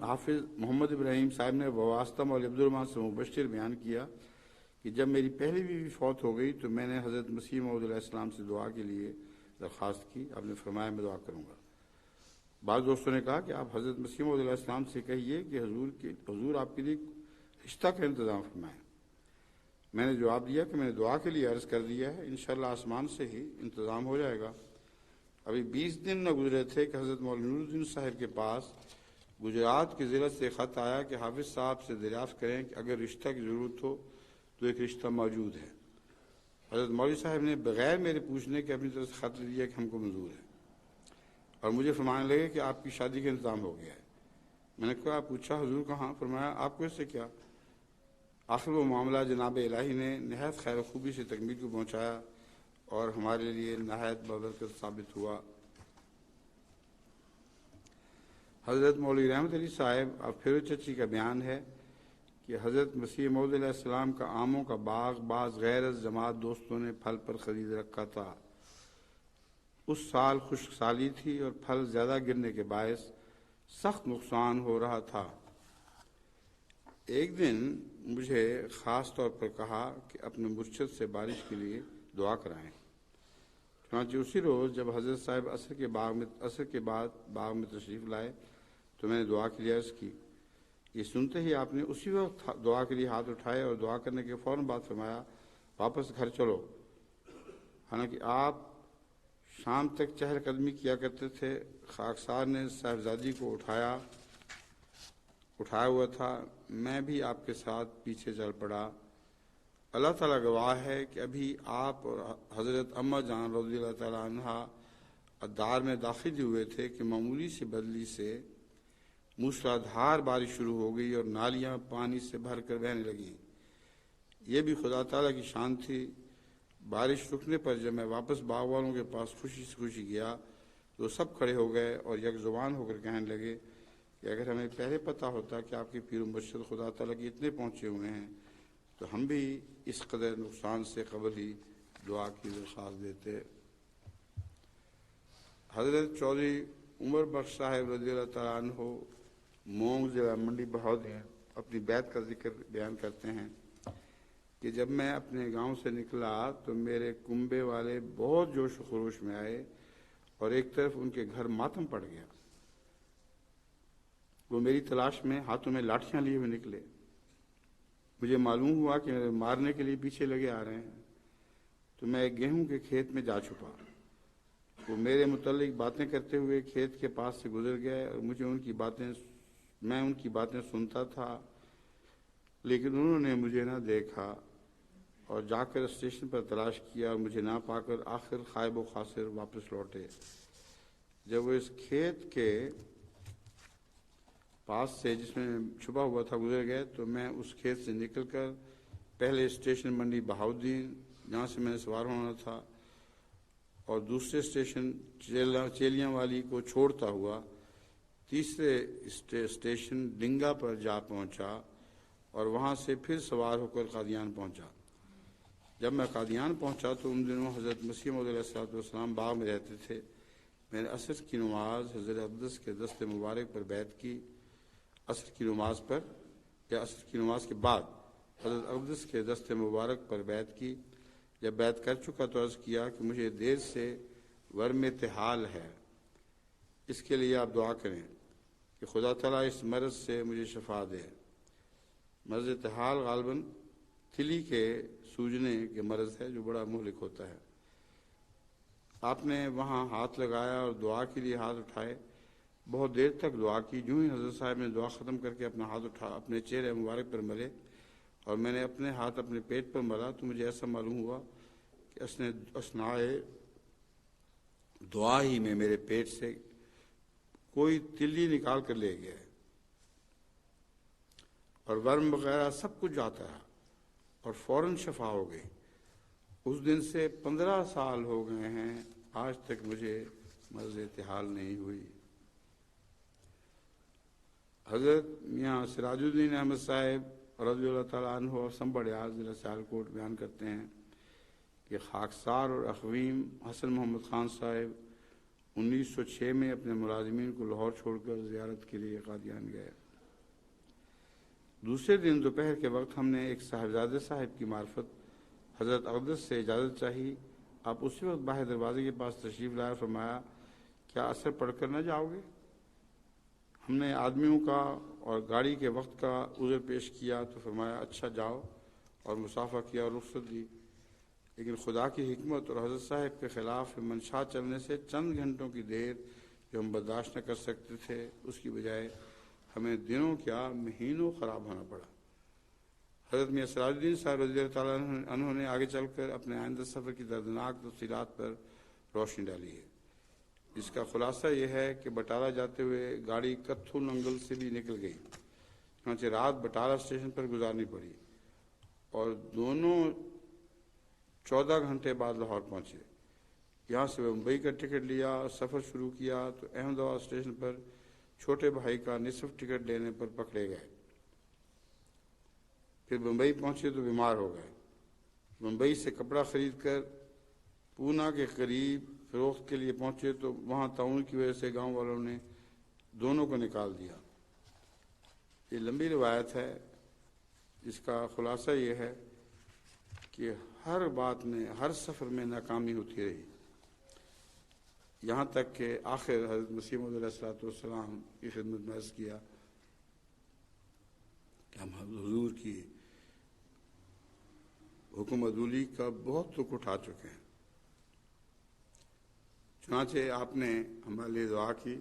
حافظ محمد ابراہیم صاحب نے واسطہ مولوی عبدالرحمن سے مبشر بیان کیا کہ جب میری پہلی بیوی فوت ہو گئی تو میں نے حضرت مسیح موعود علیہ السلام سے دعا کے لیے درخواست کی. آپ نے فرمایا میں دعا کروں گا. بعض دوستوں نے کہا کہ آپ حضرت مسیح موعود علیہ السلام سے کہیے کہ حضور آپ کے لیے رشتہ کا انتظام فرمائیں. میں نے جواب دیا کہ میں نے دعا کے لیے عرض کر دیا ہے، انشاءاللہ آسمان سے ہی انتظام ہو جائے گا. ابھی 20 دن نہ گزرے تھے کہ حضرت مولانا نور الدین صاحب کے پاس گجرات کی ضلع سے خط آیا کہ حافظ صاحب سے دریافت کریں کہ اگر رشتہ کی ضرورت ہو تو ایک رشتہ موجود ہے. حضرت مولوی صاحب نے بغیر میرے پوچھنے کے اپنی طرف سے خط لے لیا کہ ہم کو منظور ہے اور مجھے فرمانے لگے کہ آپ کی شادی کا انتظام ہو گیا ہے. میں نے کہا پوچھا حضور کہاں؟ فرمایا آپ کو اس سے کیا. آخر وہ معاملہ جناب الہی نے نہایت خیر و خوبی سے تکمیل کو پہنچایا اور ہمارے لیے نہایت بابرکت ثابت ہوا. حضرت مولوی رحمت علی صاحب اور پھر چچی کا بیان ہے کہ حضرت مسیح موعود علیہ السلام کا آموں کا باغ بعض غیر جماعت دوستوں نے پھل پر خرید رکھا تھا۔ اس سال خشک سالی تھی اور پھل زیادہ گرنے کے باعث سخت نقصان ہو رہا تھا۔ ایک دن مجھے خاص طور پر کہا کہ اپنے مرشد سے بارش کے لیے دعا کرائیں۔ چنانچہ اسی روز جب حضرت صاحب عصر کے بعد باغ میں تشریف لائے تو میں نے دعا کے لیے عرض کی۔ یہ سنتے ہی آپ نے اسی وقت دعا کے لیے ہاتھ اٹھائے اور دعا کرنے کے فوراً بعد فرمایا، واپس گھر چلو۔ حالانکہ آپ شام تک چہل قدمی کیا کرتے تھے۔ خاکسار نے صاحبزادی کو اٹھایا ہوا تھا، میں بھی آپ کے ساتھ پیچھے چل پڑا۔ اللہ تعالیٰ گواہ ہے کہ ابھی آپ اور حضرت اماں جان رضی اللہ تعالیٰ عنہ دار میں داخل ہوئے تھے کہ معمولی سی بدلی سے موسلادھار بارش شروع ہو گئی اور نالیاں پانی سے بھر کر بہنے لگیں۔ یہ بھی خدا تعالیٰ کی شان تھی۔ بارش رکنے پر جب میں واپس باغ والوں کے پاس خوشی سے خوشی گیا تو سب کھڑے ہو گئے اور یک زبان ہو کر کہنے لگے کہ اگر ہمیں پہلے پتہ ہوتا کہ آپ کے پیر و مرشد خدا تعالیٰ کے اتنے پہنچے ہوئے ہیں تو ہم بھی اس قدر نقصان سے قبل ہی دعا کی درخواست دیتے۔ حضرت چودھری عمر بخش صاحب رضی اللہ تعالیٰ عنہ مونگ ضلع منڈی بہاؤدین اپنی بیعت کا ذکر بیان کرتے ہیں کہ جب میں اپنے گاؤں سے نکلا تو میرے کنبے والے بہت جوش و خروش میں آئے اور ایک طرف ان کے گھر ماتم پڑ گیا۔ وہ میری تلاش میں ہاتھوں میں لاٹھیاں لیے ہوئے نکلے۔ مجھے معلوم ہوا کہ میرے مارنے کے لیے پیچھے لگے آ رہے ہیں، تو میں ایک گیہوں کے کھیت میں جا چھپا۔ وہ میرے متعلق باتیں کرتے ہوئے کھیت کے پاس سے گزر گئے اور میں ان کی باتیں سنتا تھا، لیکن انہوں نے مجھے نہ دیکھا اور جا کر اسٹیشن پر تلاش کیا اور مجھے نہ پا کر آخر خائب و خاسر واپس لوٹے۔ جب وہ اس کھیت کے پاس سے جس میں چھپا ہوا تھا گزر گئے تو میں اس کھیت سے نکل کر پہلے اسٹیشن منڈی بہاؤدین جہاں سے میں نے سوار ہونا تھا اور دوسرے اسٹیشن چیلیاں والی کو چھوڑتا ہوا تیسرے اسٹیشن ڈنگا پر جا پہنچا اور وہاں سے پھر سوار ہو کر قادیان پہنچا۔ جب میں قادیان پہنچا تو ان دنوں حضرت مسیح موعود علیہ السلام باغ میں رہتے تھے۔ میں نے عصر کی نماز حضرت اقدس کے دست مبارک پر بیعت کی۔ عصر کی نماز کے بعد حضرت اقدس کے دست مبارک پر بیعت کی۔ جب بیعت کر چکا تو عرض کیا کہ مجھے دیر سے ورم ارتحال ہے، اس کے لیے آپ دعا کریں کہ خدا تعالیٰ اس مرض سے مجھے شفا دے۔ مرض ارتحال غالباً تلی کے سوجنے کے مرض ہے جو بڑا مہلک ہوتا ہے۔ آپ نے وہاں ہاتھ لگایا اور دعا کے لیے ہاتھ اٹھائے۔ بہت دیر تک دعا کی۔ جو ہی حضرت صاحب نے دعا ختم کر کے اپنا ہاتھ اپنے چہرے مبارک پر ملے اور میں نے اپنے ہاتھ اپنے پیٹ پر ملا تو مجھے ایسا معلوم ہوا کہ اثناء دعا ہی میں میرے پیٹ سے کوئی تلی نکال کر لے گیا اور ورم وغیرہ سب کچھ جاتا رہا اور فوراً شفا ہو گئی۔ اس دن سے 15 سال ہو گئے ہیں، آج تک مجھے مرض ارتحال نہیں ہوئی۔ حضرت میاں سراج الدین احمد صاحب رضی اللہ تعالیٰ عنہ سنبڑیال ضلع سیالکوٹ بیان کرتے ہیں کہ خاکسار اور اخویم حسن محمد خان صاحب 1906 میں اپنے ملازمین کو لاہور چھوڑ کر زیارت کے لیے قادیان گئے۔ دوسرے دن دوپہر کے وقت ہم نے ایک صاحبزادے صاحب کی معرفت حضرت اقدس سے اجازت چاہی۔ آپ اسی وقت باہر دروازے کے پاس تشریف لائے، فرمایا کیا اثر پڑھ کر نہ جاؤ گے؟ ہم نے آدمیوں کا اور گاڑی کے وقت کا عذر پیش کیا تو فرمایا اچھا جاؤ، اور مسافہ کیا اور رخصت دی۔ لیکن خدا کی حکمت اور حضرت صاحب کے خلاف منشا چلنے سے چند گھنٹوں کی دیر جو ہم برداشت نہ کر سکتے تھے، اس کی بجائے ہمیں دنوں کیا مہینوں خراب ہونا پڑا۔ حضرت میاں سراج الدین صاحب رضی اللہ تعالیٰ عنہ نے آگے چل کر اپنے آئندہ سفر کی دردناک تفصیلات پر روشنی ڈالی ہے۔ اس کا خلاصہ یہ ہے کہ بٹالہ جاتے ہوئے گاڑی کتھو ننگل سے بھی نکل گئی، چنانچہ رات بٹالہ اسٹیشن پر گزارنی پڑی اور دونوں 14 گھنٹے بعد لاہور پہنچے۔ یہاں سے ممبئی کا ٹکٹ لیا اور سفر شروع کیا تو احمد آباد اسٹیشن پر چھوٹے بھائی کا نصف ٹکٹ لینے پر پکڑے گئے۔ پھر بمبئی پہنچے تو بیمار ہو گئے، بمبئی سے کپڑا خرید کر پونا کے قریب فروخت کے لیے پہنچے تو وہاں تعاون کی وجہ سے گاؤں والوں نے دونوں کو نکال دیا۔ یہ لمبی روایت ہے، جس کا خلاصہ یہ ہے کہ ہر بات میں، ہر سفر میں ناکامی ہوتی رہی، یہاں تک کہ آخر حضرت مسیح موعود علیہ السلام کی خدمت میں عرض کیا کہ ہم حضور کی حکم عدولی کا بہت دکھ اٹھا چکے ہیں۔ چنانچہ آپ نے ہمارے لیے دعا کی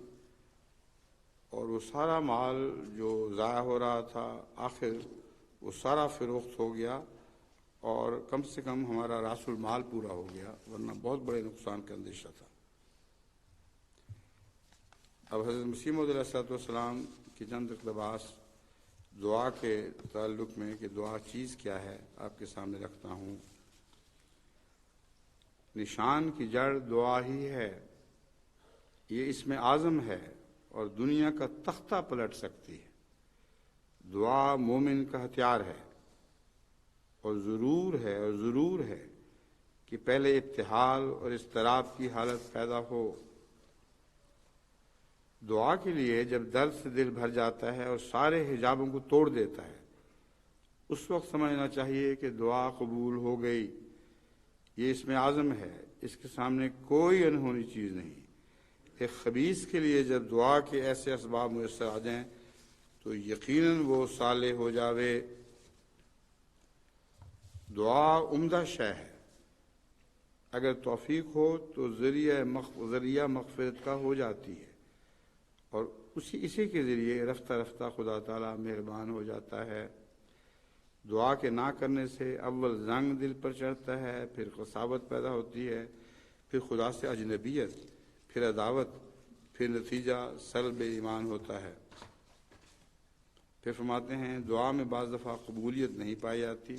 اور وہ سارا مال جو ضائع ہو رہا تھا آخر وہ سارا فروخت ہو گیا، اور کم سے کم ہمارا راس المال پورا ہو گیا، ورنہ بہت بڑے نقصان کا اندیشہ تھا۔ اب حضرت مسیح موعود علیہ السلام کی چند اقتباس دعا کے تعلق میں کہ دعا چیز کیا ہے آپ کے سامنے رکھتا ہوں۔ نشان کی جڑ دعا ہی ہے، یہ اسم اعظم ہے اور دنیا کا تختہ پلٹ سکتی ہے۔ دعا مومن کا ہتھیار ہے، اور ضرور ہے کہ پہلے ابتحال اور اضطراب کی حالت پیدا ہو۔ دعا کے لیے جب درد سے دل بھر جاتا ہے اور سارے حجابوں کو توڑ دیتا ہے، اس وقت سمجھنا چاہیے کہ دعا قبول ہو گئی۔ یہ اسم اعظم ہے، اس کے سامنے کوئی انہونی چیز نہیں۔ ایک خبیث کے لیے جب دعا کے ایسے اسباب میسر آ جائیں تو یقیناً وہ صالح ہو جاوے۔ دعا عمدہ شے ہے، اگر توفیق ہو تو ذریعہ مغفرت کا ہو جاتی ہے، اور اسی کے ذریعے رفتہ رفتہ خدا تعالیٰ مہربان ہو جاتا ہے۔ دعا کے نہ کرنے سے اول زنگ دل پر چڑھتا ہے، پھر قساوت پیدا ہوتی ہے، پھر خدا سے اجنبیت، پھر عداوت، پھر نتیجہ سلب ایمان ہوتا ہے۔ پھر فرماتے ہیں دعا میں بعض دفعہ قبولیت نہیں پائی جاتی،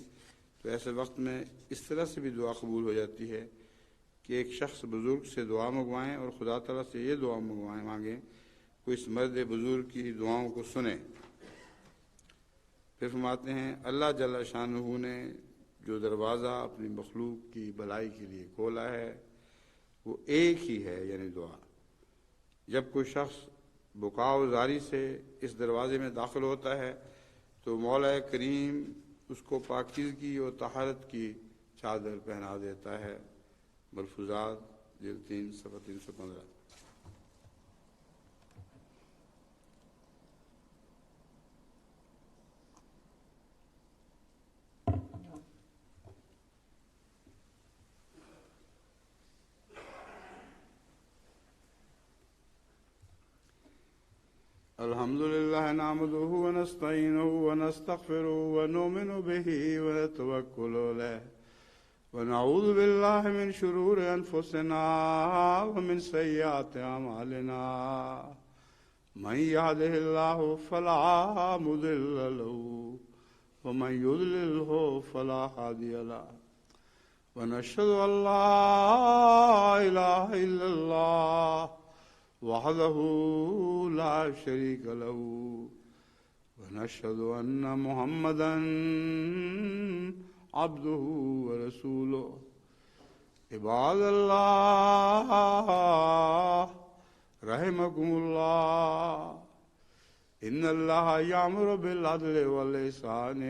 تو ایسے وقت میں اس طرح سے بھی دعا قبول ہو جاتی ہے کہ ایک شخص بزرگ سے دعا منگوائیں اور خدا تعالیٰ سے یہ دعا مانگیں کہ اس مرد بزرگ کی دعاؤں کو سنیں۔ پھر فرماتے ہیں اللہ جل شانہ نے جو دروازہ اپنی مخلوق کی بھلائی کے لیے کھولا ہے وہ ایک ہی ہے، یعنی دعا۔ جب کوئی شخص بکا و زاری سے اس دروازے میں داخل ہوتا ہے تو مولا کریم اس کو پاکیزگی اور طہارت کی چادر پہنا دیتا ہے۔ ملفوظات جلد 3 صفحہ 315۔ الحمد لله نعمده ونستعينه ونستغفره ونؤمن به ونتوكل عليه ونعوذ بالله من شرور أنفسنا ومن سيئات أعمالنا من يهده الله فلا مضل له ومن يضلله فلا هادي له ونشهد أن لا إله إلا الله وحده لا شريك له ونشهد أن محمدا عبده ورسوله عباد الله رحمكم الله إن الله يأمر بالعدل والإحسان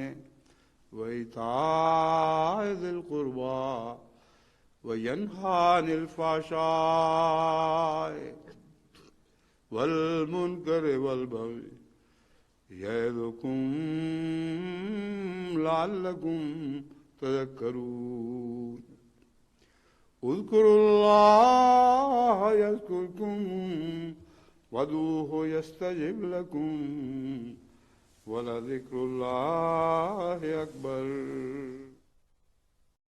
وإيتاء ذي القربى وينهى عن الفحشاء والمنكر والبغي يعظكم لعلكم تذكرون اذكروا الله يذكركم وادعوه يستجب لكم ولذكر الله أكبر۔